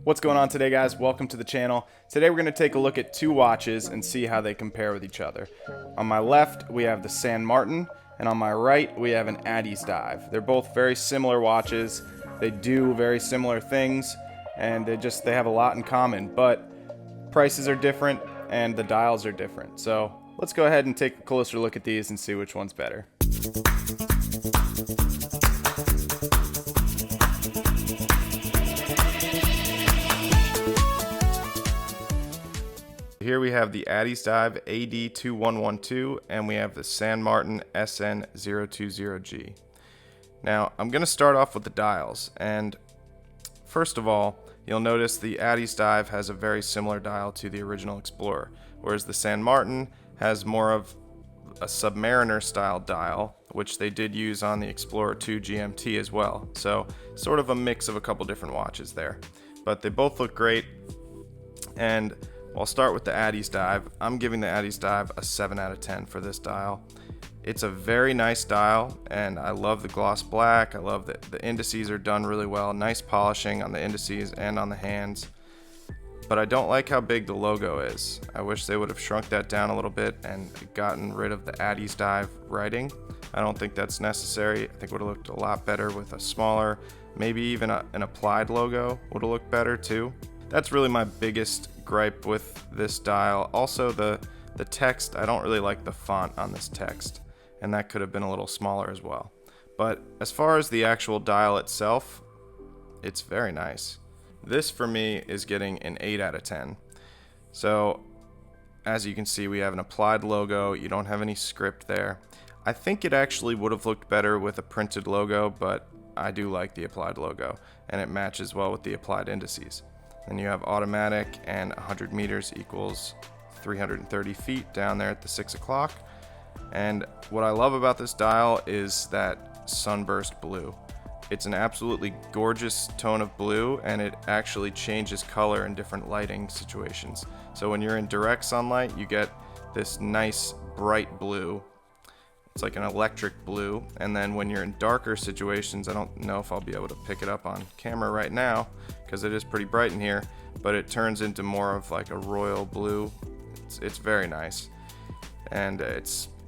What's going on today, guys? Welcome to the channel. Today we're going to take a look at two watches and see how they compare with each other. On my left we have the San Martin, and on my right we have an Addiesdive. They're both very similar watches. They do very similar things, and they have a lot in common, but prices are different and the dials are different. So let's go ahead and take a closer look at these and see which one's better. Here we have the Addiesdive AD2112 and we have the San Martin SN020G. Now I'm going to start off with the dials, and first of all you'll notice the Addiesdive has a very similar dial to the original Explorer, whereas the San Martin has more of a Submariner style dial, which they did use on the Explorer 2 GMT as well. So sort of a mix of a couple different watches there, but they both look great. And I'll start with the Addiesdive. I'm giving the Addiesdive a 7 out of 10 for this dial. It's a very nice dial, and I love the gloss black. I love that the indices are done really well. Nice polishing on the indices and on the hands. But I don't like how big the logo is. I wish they would have shrunk that down a little bit and gotten rid of the Addiesdive writing. I don't think that's necessary. I think it would have looked a lot better with a smaller, maybe even an applied logo would have looked better too. That's really my biggest gripe with this dial. Also the text, I don't really like the font on this text, and that could have been a little smaller as well. But as far as the actual dial itself, it's very nice. This for me is getting an 8 out of 10. So as you can see, we have an applied logo. You don't have any script there. I think it actually would have looked better with a printed logo, but I do like the applied logo, and it matches well with the applied indices. Then you have automatic, and 100 meters equals 330 feet down there at the 6 o'clock. And what I love about this dial is that sunburst blue. It's an absolutely gorgeous tone of blue, and it actually changes color in different lighting situations. So when you're in direct sunlight, you get this nice bright blue. It's like an electric blue. And then when you're in darker situations, I don't know if I'll be able to pick it up on camera right now because it is pretty bright in here, but it turns into more of like a royal blue. It's very nice, and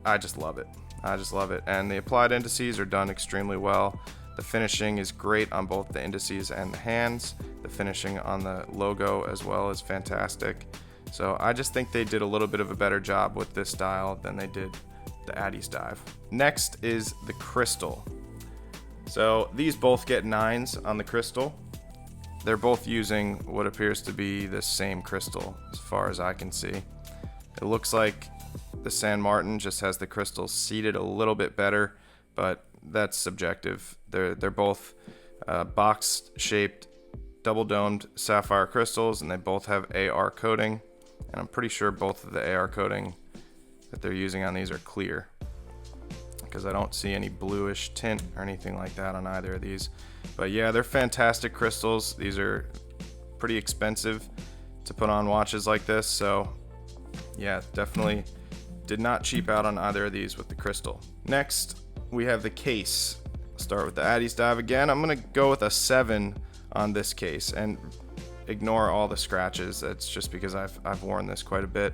I just love it. I just love it. And the applied indices are done extremely well. The finishing is great on both the indices and the hands. The finishing on the logo as well is fantastic. So I just think they did a little bit of a better job with this dial than they did the Addiesdive. Next is the crystal. So these both get 9s on the crystal. They're both using what appears to be the same crystal as far as I can see. It looks like the San Martin just has the crystals seated a little bit better, but that's subjective. They're both box shaped double domed sapphire crystals, and they both have AR coating, and I'm pretty sure both of the AR coating that they're using on these are clear, because I don't see any bluish tint or anything like that on either of these. But yeah, they're fantastic crystals. These are pretty expensive to put on watches like this, so yeah, definitely did not cheap out on either of these with the crystal. Next we have the case. Start with the Addiesdive again. I'm gonna go with a 7 on this case and ignore all the scratches. That's just because I've worn this quite a bit.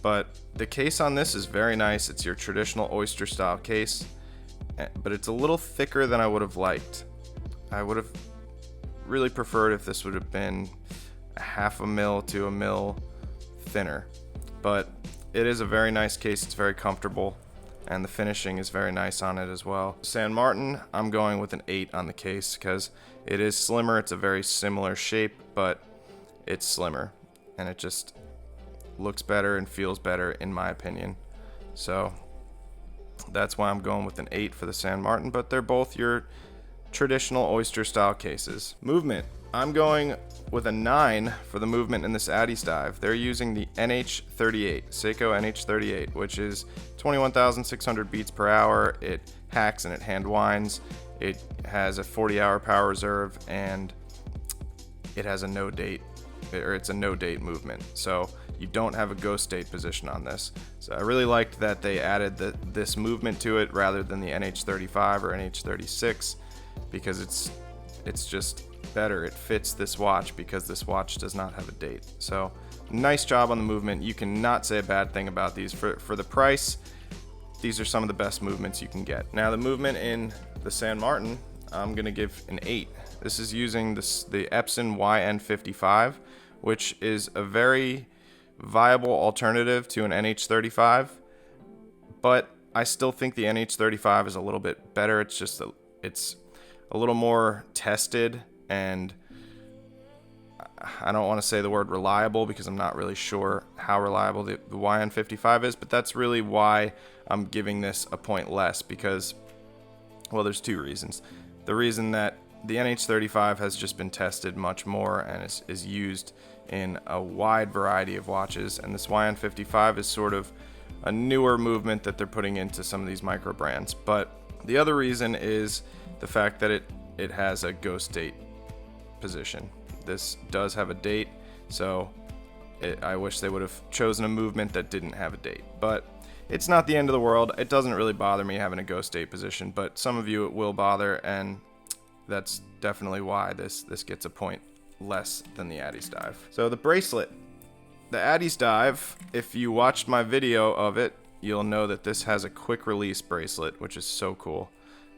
But the case on this is very nice. It's your traditional oyster style case, but it's a little thicker than I would have liked. I would have really preferred if this would have been a 1/2 mil to 1 mil thinner. But it is a very nice case. It's very comfortable, and the finishing is very nice on it as well. San Martin, I'm going with an 8 on the case because it is slimmer. It's a very similar shape, but it's slimmer, and it just looks better and feels better in my opinion. So that's why I'm going with an 8 for the San Martin, but they're both your traditional oyster style cases. Movement, I'm going with a 9 for the movement in this Addiesdive. They're using the NH38, Seiko NH38, which is 21,600 beats per hour. It hacks and it hand winds. It has a 40-hour power reserve, and it has a no date, or it's a no date movement. So you don't have a ghost date position on this. So I really liked that they added this movement to it rather than the NH35 or NH36, because it's just better it fits this watch because this watch does not have a date. So nice job on the movement. You cannot say a bad thing about these. For the price, these are some of the best movements you can get. Now the movement in the San Martin, I'm gonna give an 8. This is using the Epson YN55, which is a very viable alternative to an NH35, but I still think the NH35 is a little bit better. It's just it's a little more tested, and I don't want to say the word reliable because I'm not really sure how reliable the YN55 is, but that's really why I'm giving this a point less, because, well, there's two reasons. The reason that the NH35 has just been tested much more and is used in a wide variety of watches, and this YN55 is sort of a newer movement that they're putting into some of these micro brands. But the other reason is the fact that it has a ghost date position. This does have a date, so I wish they would have chosen a movement that didn't have a date. But it's not the end of the world. It doesn't really bother me having a ghost date position, but some of you it will bother, and that's definitely why this gets a point less than the Addiesdive. So the bracelet. The Addiesdive, if you watched my video of it, you'll know that this has a quick release bracelet, which is so cool.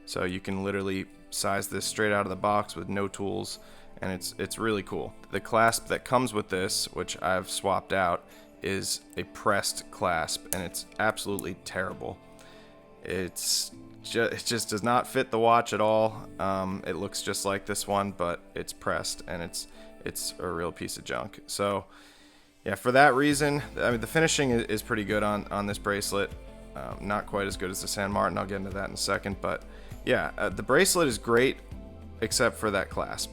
So you can literally size this straight out of the box with no tools, and it's really cool. The clasp that comes with this, which I've swapped out, is a pressed clasp, and it's absolutely terrible. It just does not fit the watch at all. It looks just like this one, but it's pressed, and it's a real piece of junk. So yeah, for that reason, I mean, the finishing is pretty good on this bracelet. Not quite as good as the San Martin. I'll get into that in a second, but yeah, the bracelet is great except for that clasp.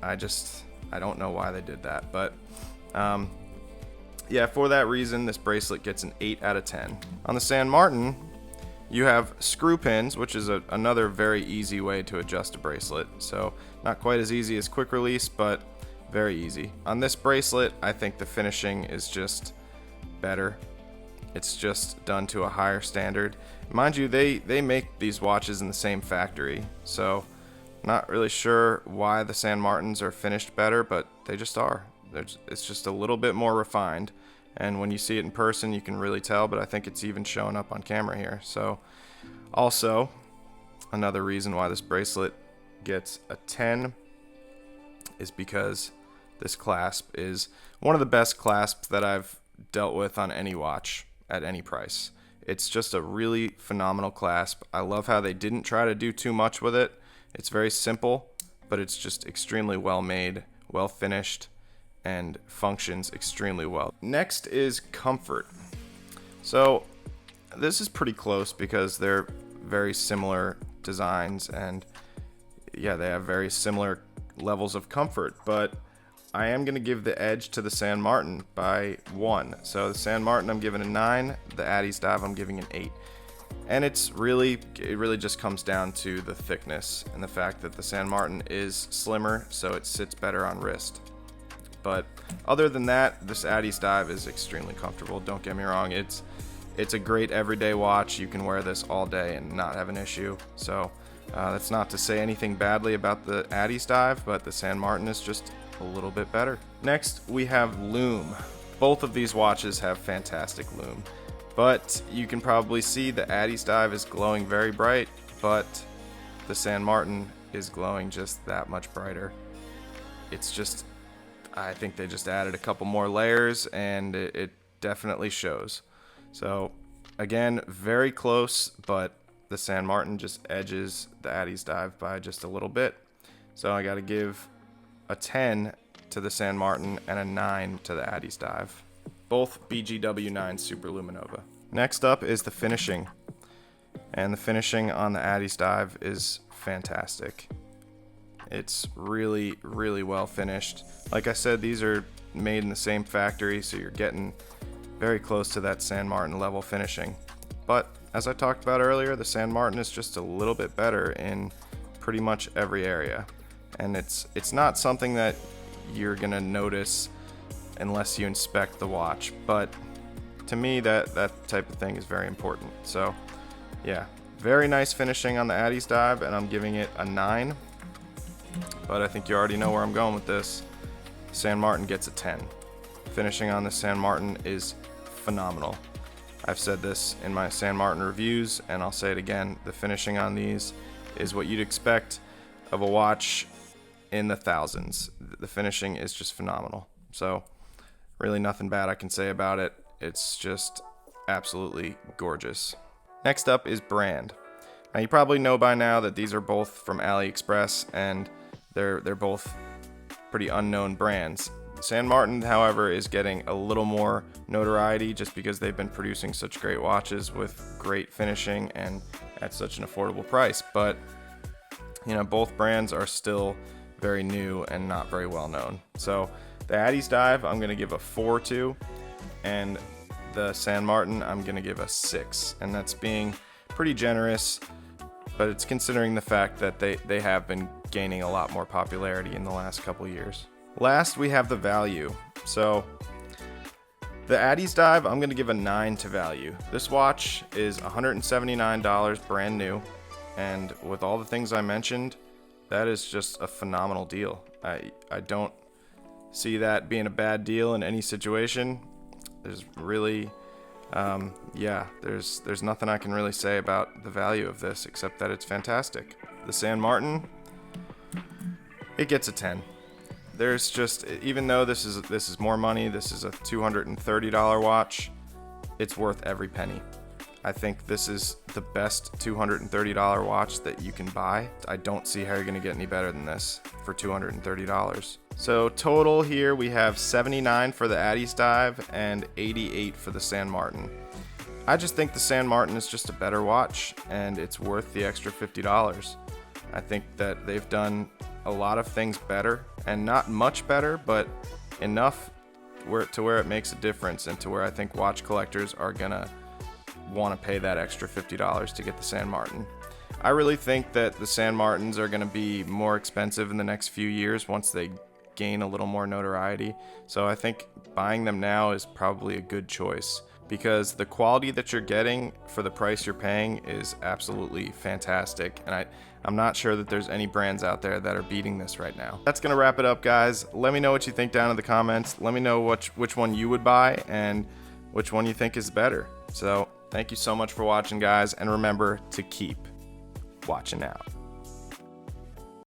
I don't know why they did that, but yeah, for that reason, this bracelet gets an 8 out of 10. On the San Martin, you have screw pins, which is another very easy way to adjust a bracelet. So not quite as easy as quick release, but very easy. On this bracelet, I think the finishing is just better. It's just done to a higher standard. Mind you, they make these watches in the same factory, so not really sure why the San Martins are finished better, but they just are. It's just a little bit more refined, and when you see it in person you can really tell, but I think it's even showing up on camera here. So also another reason why this bracelet gets a 10 is because this clasp is one of the best clasps that I've dealt with on any watch at any price. It's just a really phenomenal clasp. I love how they didn't try to do too much with it. It's very simple, but it's just extremely well made, well finished, and functions extremely well. Next is comfort. So this is pretty close because they're very similar designs, and yeah, they have very similar levels of comfort, but I am going to give the edge to the San Martin by 1. So the San Martin I'm giving a 9, the Addiesdive I'm giving an 8. And it really just comes down to the thickness and the fact that the San Martin is slimmer, so it sits better on wrist. But other than that, this Addiesdive is extremely comfortable. Don't get me wrong, it's a great everyday watch. You can wear this all day and not have an issue. So that's not to say anything badly about the Addiesdive, but the San Martin is just a little bit better. Next, we have lume. Both of these watches have fantastic lume, but you can probably see the Addiesdive is glowing very bright, but the San Martin is glowing just that much brighter. It's just, I think they just added a couple more layers, and it definitely shows. So again, very close, but the San Martin just edges the Addiesdive by just a little bit. So I got to give a 10 to the San Martin and a 9 to the Addiesdive. Both BGW9 Super Luminova. Next up is the finishing. And the finishing on the Addiesdive is fantastic. It's really, really well finished. Like I said, these are made in the same factory, so you're getting very close to that San Martin level finishing. But as I talked about earlier, the San Martin is just a little bit better in pretty much every area. And it's not something that you're gonna notice unless you inspect the watch, but to me that type of thing is very important. So yeah, very nice finishing on the Addiesdive, and I'm giving it a 9. but I think you already know where I'm going with this. San Martin gets a 10. Finishing on the San Martin is phenomenal. I've said this in my San Martin reviews, and I'll say it again. The finishing on these is what you'd expect of a watch in the thousands. The finishing is just phenomenal. So really nothing bad I can say about it. It's just absolutely gorgeous. Next up is brand. Now you probably know by now that these are both from AliExpress, and they're both pretty unknown brands. San Martin, however, is getting a little more notoriety just because they've been producing such great watches with great finishing and at such an affordable price. But you know, both brands are still very new and not very well known. So the Addiesdive I'm going to give a 4 to, and the San Martin I'm going to give a 6, and that's being pretty generous, but it's considering the fact that they have been gaining a lot more popularity in the last couple years. Last, we have the value. So the Addiesdive I'm going to give a 9 to value. This watch is $179 brand new, and with all the things I mentioned, that is just a phenomenal deal. I don't see that being a bad deal in any situation. There's really there's nothing I can really say about the value of this except that it's fantastic. The San Martin, it gets a 10. There's just, even though this is more money, this is a $230 watch, it's worth every penny. I think this is the best $230 watch that you can buy. I don't see how you're going to get any better than this for $230. So total here we have 79 for the Addiesdive and 88 for the San Martin. I just think the San Martin is just a better watch, and it's worth the extra $50. I think that they've done a lot of things better, and not much better, but enough to where it makes a difference, and to where I think watch collectors are gonna want to pay that extra $50 to get the San Martin. I really think that the San Martins are gonna be more expensive in the next few years once they gain a little more notoriety. So I think buying them now is probably a good choice, because the quality that you're getting for the price you're paying is absolutely fantastic, and I'm not sure that there's any brands out there that are beating this right now. That's gonna wrap it up, guys. Let me know what you think down in the comments. Let me know which one you would buy and which one you think is better. So thank you so much for watching, guys, and remember to keep watching out.